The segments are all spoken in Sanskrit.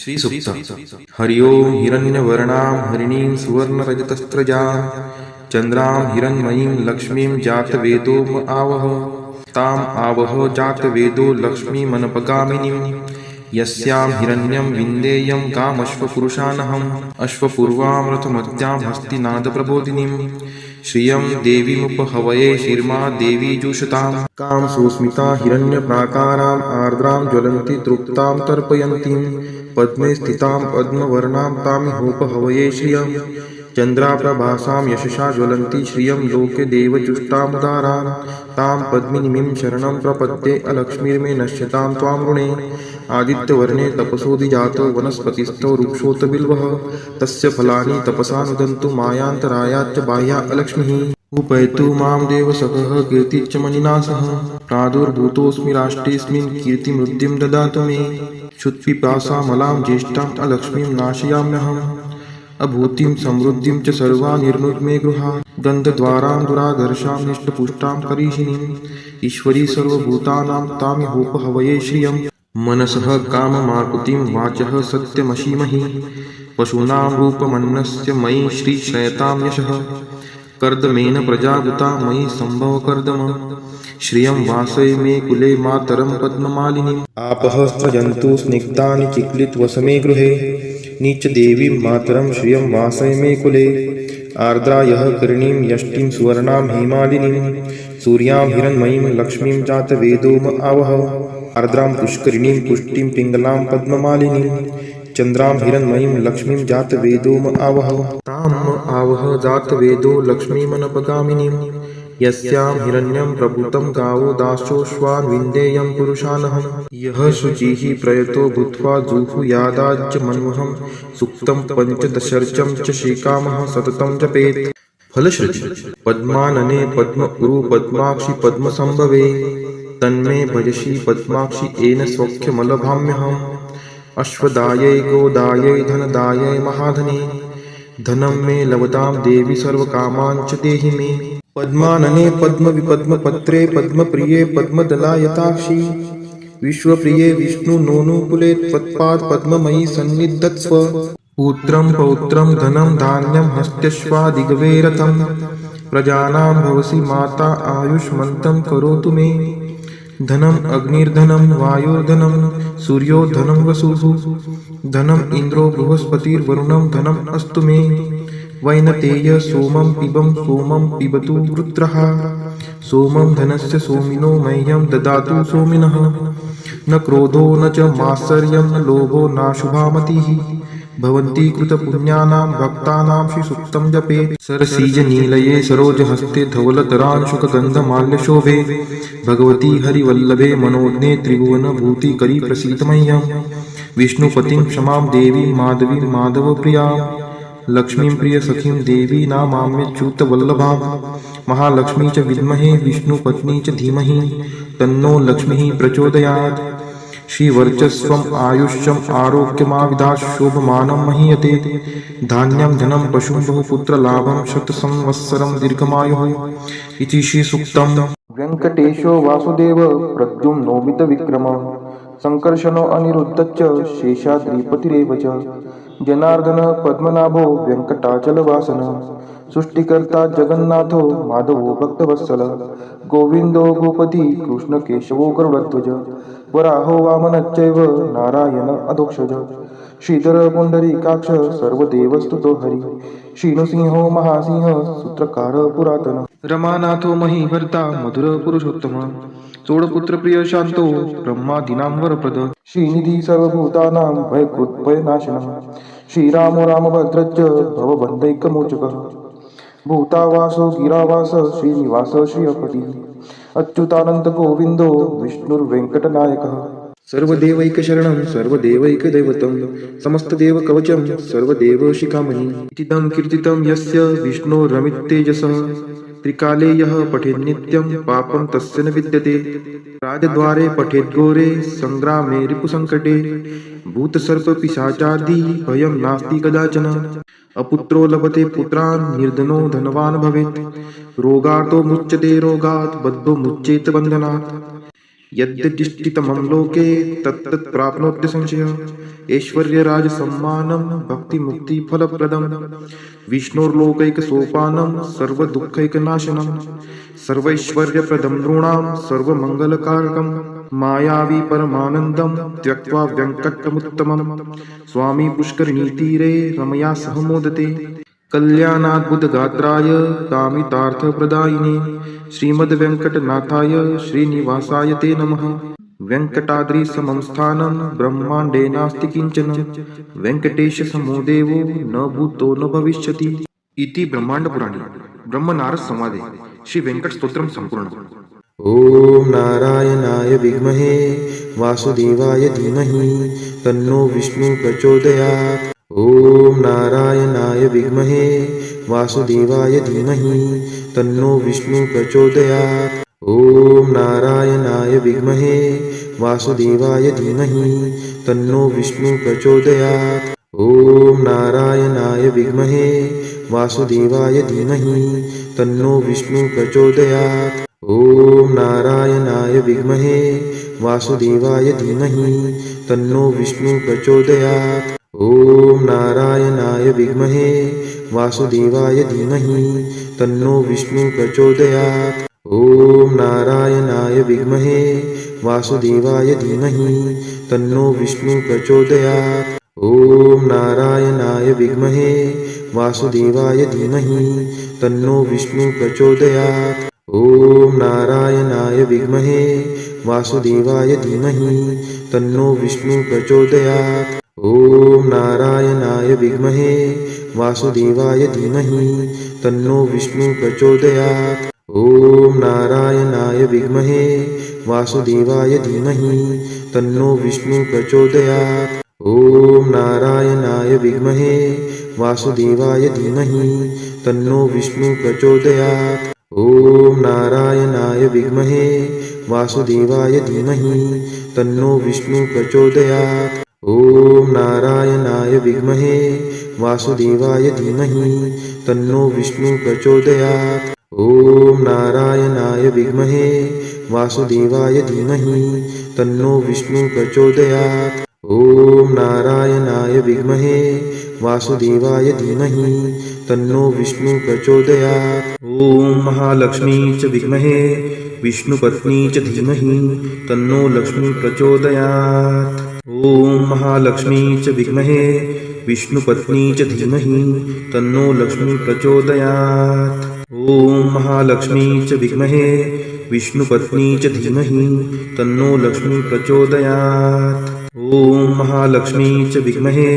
श्रीसूक्त हरि ओं हिरण्यवर्णां हरिणीं सुवर्णरजतस्रजां चन्द्रां हिरण्मयीं लक्ष्मीं जातवेदो म आवह तां आवह जातवेदो लक्ष्मीमनपगामिनीं यस्यां हिरण्यं विन्देयं कामश्वपुरुषानहम् अश्वपूर्वां रथमत्यां हस्तिनादप्रबोधिनीं श्रियं देवीमुपहवये शिर्मा देवी जुषतां कां सुस्मिता हिरण्यप्राकाराम् आर्द्रां ज्वलन्ति तृप्तां तर्पयन्तीं पद्मे स्थितां पद्मवर्णां तामिहोपहवये श्रियं चन्द्राप्रभासां यशसा ज्वलन्ति श्रियं लोके देवजुष्टामुदारां तां पद्मिनीं शरणं प्रपद्ये अलक्ष्मीर्मे नश्यतां त्वां ऋणे आदित्यवर्णे तपसोऽधिजातो वनस्पतिस्थो वृक्षोऽत बिल्वः तस्य फलानि तपसा नुदन्तु मायान्तरायाच्च बाह्या अलक्ष्मीः उपैतु मां देवसखः कीर्तिश्च मणिना सह प्रादुर्भूतोऽस्मि राष्ट्रेऽस्मिन् कीर्तिमृद्धिं ददातु मे क्षुत्पिपासामलां ज्येष्ठाम् अलक्ष्मीं नाशयाम्यहम् अभूतिं समृद्धिं च सर्वा निर्नुद्मे गृहात् गन्धद्वारां दुराधर्षां निष्टपुष्टां करीषिणीम् ईश्वरी सर्वभूतानां तामिहोपहवये श्रियम् मनसः काममाकुतिं वाचः सत्यमशीमहि पशूनां रूपमन्नस्य मयि श्रीशयतां यशः कर्दमेन प्रजावृता मयि सम्भवकर्दम श्रियं वासय मे कुले मातरं पद्ममालिनीम् आपः स्रजन्तु स्निग्धानि चिक्लितवसमे गृहे नीचदेवीं मातरं श्रियं वासय मे कुले आर्द्रायः करणीं यष्टिं सुवर्णां हेमालिनीं सूर्यां हिरण्मयीं लक्ष्मीं जातवेदो म आवह आर्द्रां पुष्करिणीं पुष्टिं पिङ्गलां पद्ममालिनीं चन्द्रां हिरण्मयीं लक्ष्मीं जातवेदो म आवह तां म आवह जातवेदो लक्ष्मीमनपगामिनीं यस्यां हिरण्यं प्रभूतं गावो दासोऽश्वान् विन्देयं पुरुषानहम् यः शुचिः प्रयतो भूत्वा जुहुयादाज्यमन्वहं सुक्तं पञ्चदशर्चं च श्रीकामः सततं जपेत् फलश्रुति पद्मानने पद्म उरु पद्माक्षि पद्मसंभवे तन्मे भजसि पद्माक्षि येन सौख्यमलभाम्यहम् अश्वदायै गोदायै धनदायै महाधने धनं मे लभतां देवी सर्वकामान् च देहि मे पद्मानने पद्मविपद्मपत्रे पद्मप्रिये पद्मदलायताक्षि विश्वप्रिये विष्णुनोनुकुले त्वत्पाद पद्ममयि सन्निधत्स्व पुत्रं पौत्रं धनं धान्यं हस्त्यश्वादिगवे रथं प्रजानां भवसि माता आयुष्मन्तं करोतु मे धनम् अग्निर्धनं वायुर्धनं सूर्यो धनं वसुः धनम् इन्द्रो बृहस्पतिर्वरुणं धनम् अस्तु मे वैनतेय सोमं पिबतु वृत्रः सोमं धनस्य सोमिनो मह्यं ददातु सोमिनः न क्रोधो न च मात्सर्यं न लोभो नाशुभा मतिः भवन्ति कृतपुण्यानां भक्तानां श्रीसूक्तं जपेत् सरसीजनीलये सरोजहस्ते धवलतरांशुकगन्धमाल्यशोभे भगवती हरिवल्लभे मनोज्ञे त्रिभुवनभूतिकरी प्रसीद मह्यं विष्णुपतिं क्षमां देवीं माधवीं माधवप्रियां लक्ष्मीं प्रियसखीं देवी नामाम्यच्युतवल्लभां महालक्ष्मी च विद्महे विष्णुपत्नी च धीमहि तन्नो लक्ष्मीः प्रचोदयात् श्रीवर्चस्वम् आयुष्यम् आरोग्यमाविदात् शोभमानं महीयते धान्यं धनं पशुं बहुपुत्रलाभं शतसंवत्सरं दीर्घमायुः इति श्रीसूक्तम् वेङ्कटेशो वासुदेव प्रद्युम्नोमितविक्रम संकर्षणो अनिरुद्धश्च शेषाद्रिपतिरेव च जनार्दन पद्मनाभो वेङ्कटाचलवासन सृष्टिकर्ता जगन्नाथो माधवो भक्तवत्सल गोविन्दो गोपति कृष्णकेशवो गरुडध्वज वराहो वामनश्चैव नारायण अधोक्षज श्रीधर पुण्डरीकाक्ष सर्वदेवस्तुतो हरि श्रीनृसिंहो महासिंह सूत्रकार पुरातन रमानाथो महीभर्ता मधुर पुरुषोत्तम चोडपुत्रप्रिय शान्तो ब्रह्मादीनां वरप्रद श्रीनिधि सर्वभूतानां भयकृत्भयनाशनः श्रीरामो रामभद्रश्च भवबन्धैकमोचकः भूतावासो गिरावास श्रीनिवास श्रियपतिः अच्युतानन्द गोविन्दो विष्णुर्वेङ्कटनायकः सर्वदेवैकशरणं सर्वदेवैकदैवतं समस्तदेवकवचं सर्वदेवशिखामणि इतीदं कीर्तितं यस्य विष्णोरमिततेजसः त्रिकाले यः पठेन्नित्यं पापं तस्य न विद्यते राजद्वारे पठेद्घोरे सङ्ग्रामे रिपुसङ्कटे भूतसर्पपिशाचादि भयं नास्ति कदाचन अपुत्रो लभते पुत्रान् निर्धनो धनवान् भवेत् रोगार्तो मुच्यते रोगात् बद्धो मुच्येत बन्धनात् यद्यदिष्टितमं लोके तत्तत् प्राप्नोत्य संशयः ऐश्वर्यराजसम्मानं भक्तिमुक्तिफलप्रदं विष्णोर्लोकैकसोपानं सर्वदुःखैकनाशनं सर्वैश्वर्यप्रदं नृणां सर्वमङ्गलकारकं मायावी परमानन्दं त्यक्त्वा व्यङ्कटमुत्तमं स्वामी पुष्करिणीतीरे रमया सह मोदते कल्याणाद्भुतगात्राय कामितार्थप्रदायिने श्रीमद्वेङ्कटनाथाय श्रीनिवासाय ते नमः। वेङ्कटाद्रिसमं स्थानं ब्रह्माण्डे नास्ति किञ्चन वेङ्कटेशसमो देवो न भूतो न भविष्यति इति ब्रह्माण्डपुराणे ब्रह्मनारदसंवादे श्रीवेङ्कटस्तोत्रं सम्पूर्णम्। ॐ नारायणाय विद्महे वासुदेवाय धीमहि तन्नो विष्णु प्रचोदयात्। ॐ नारायणाय विद्महे वासुदेवाय धीमहि तन्नो विष्णु प्रचोदयात्। ॐ नारायणाय विद्महे वासुदेवाय धीमहि तन्नो विष्णु प्रचोदयात्। ॐ नारायणाय विद्महे वासुदेवाय धीमहि तन्नो विष्णु प्रचोदयात्। ॐ नारायणाय विद्महे वासुदेवाय धीमहि तन्नो विष्णु प्रचोदयात्। ॐ नारायणाय विद्महे वासुदेवाय धीमहि तन्नो विष्णु प्रचोदयात्। ॐ नारायणाय विद्महे वासुदेवाय धीमहि तन्नो विष्णु प्रचोदयात्। ॐ नारायणाय विद्महे वासुदेवाय धीमहि तन्नो विष्णु प्रचोदयात्। ॐ नारायणाय विद्महे वासुदेवाय धीमहि तन्नो विष्णु प्रचोदयात्। ॐ नारायणाय विद्महे वासुदेवाय धीमहि तन्नो विष्णु प्रचोदयात्। ॐ नारायणाय विद्महे वासुदेवाय धीमहि तन्नो विष्णु प्रचोदयात्। ॐ नारायणाय विद्महे वासुदेवाय धीमहि तन्नो विष्णु प्रचोदयात्। ॐ नारायणाय विद्महे वासुदेवाय धीमहि तन्नो विष्णु प्रचोदयात्। ॐ नारायणाय विद्महे वासुदेवाय धीमहि तन्नो विष्णु प्रचोदयात्। ॐ नारायणाय विद्महे वासुदेवाय धीमहि तन्नो विष्णु प्रचोदयात्। ॐ नारायणाय विद्महे वासुदेवाय धीमहि तन्नो विष्णु प्रचोदयात्। ॐ महालक्ष्मी च विद्महे विष्णुपत्नी च धीमहि तन्नो लक्ष्मी प्रचोदयात्। ॐ महालक्ष्मी च विद्महे विष्णुपत्नी च धीमहि तन्नो लक्ष्मी प्रचोदयात्। ॐ महालक्ष्मी च विद्महे विष्णुपत्नी च धीमहि तन्नो लक्ष्मी प्रचोदयात्। ॐ महालक्ष्मी च विद्महे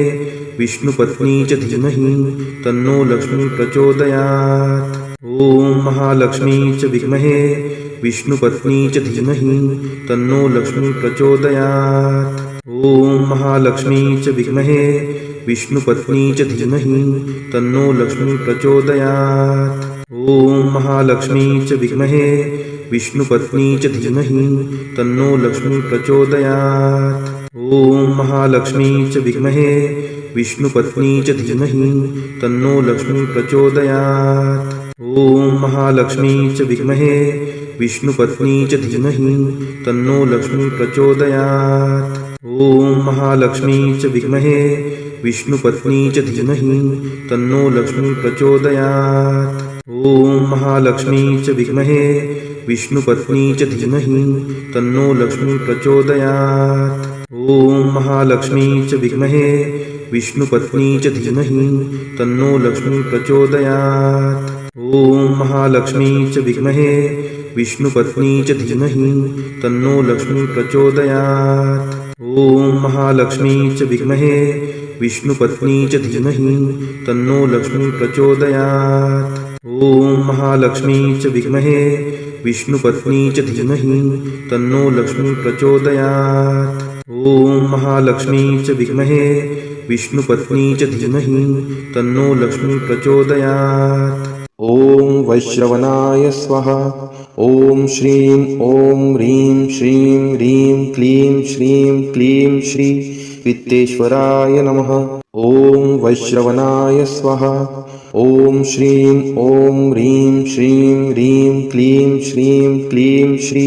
विष्णुपत्नी च धीमहि तन्नो लक्ष्मी प्रचोदयात्। ॐ महालक्ष्मी च विद्महे विष्णुपत्नी च धीमहि तन्नो लक्ष्मी प्रचोदयात्। ॐ महालक्ष्मी च विद्महे विष्णुपत्नी च धीमहि तन्नो लक्ष्मी प्रचोदयात्। ॐ महालक्ष्मी च विद्महे विष्णुपत्नी च धीमहि तन्नो लक्ष्मी प्रचोदयात्। ॐ महालक्ष्मी च विद्महे विष्णुपत्नी च धीमहि तन्नो लक्ष्मी प्रचोदयात्। ॐ महालक्ष्मी च विद्महे विष्णुपत्नी च धीमहि तन्नो लक्ष्मी प्रचोदयात्। ॐ महालक्ष्मी च विद्महे विष्णुपत्नी च धीमहि तन्नो लक्ष्मी प्रचोदयात्। ॐ महालक्ष्मी च विद्महे विष्णुपत्नी च धीमहि तन्नो लक्ष्मी प्रचोदयात्। ॐ महालक्ष्मी च विद्महे विष्णुपत्नी च धीमहि तन्नो लक्ष्मी प्रचोदयात्। ॐ महालक्ष्मी च विद्महे विष्णुपत्नी च धीमहि तन्नो लक्ष्मी प्रचोदयात्। ॐ महालक्ष्मी च विद्महे विष्णुपत्नी च धीमहि तन्नो लक्ष्मी प्रचोदयात्। ॐ महालक्ष्मी च विद्महे विष्णुपत्नी च धीमहि तन्नो लक्ष्मी प्रचोदयात्। ॐ महालक्ष्मी च विद्महे विष्णुपत्नी च धीमहि तन्नो लक्ष्मी प्रचोदयात्। ॐ वैश्रवणाय स्वाहा। ॐ श्रीं ॐ ह्रीं श्रीं ह्रीं क्लीं श्रीं क्लीं श्री वित्तेश्वराय नमः। ॐ वैश्रवणाय स्वाहा। ॐ श्रीं ॐ ह्रीं श्रीं ह्रीं क्लीं श्रीं क्लीं श्री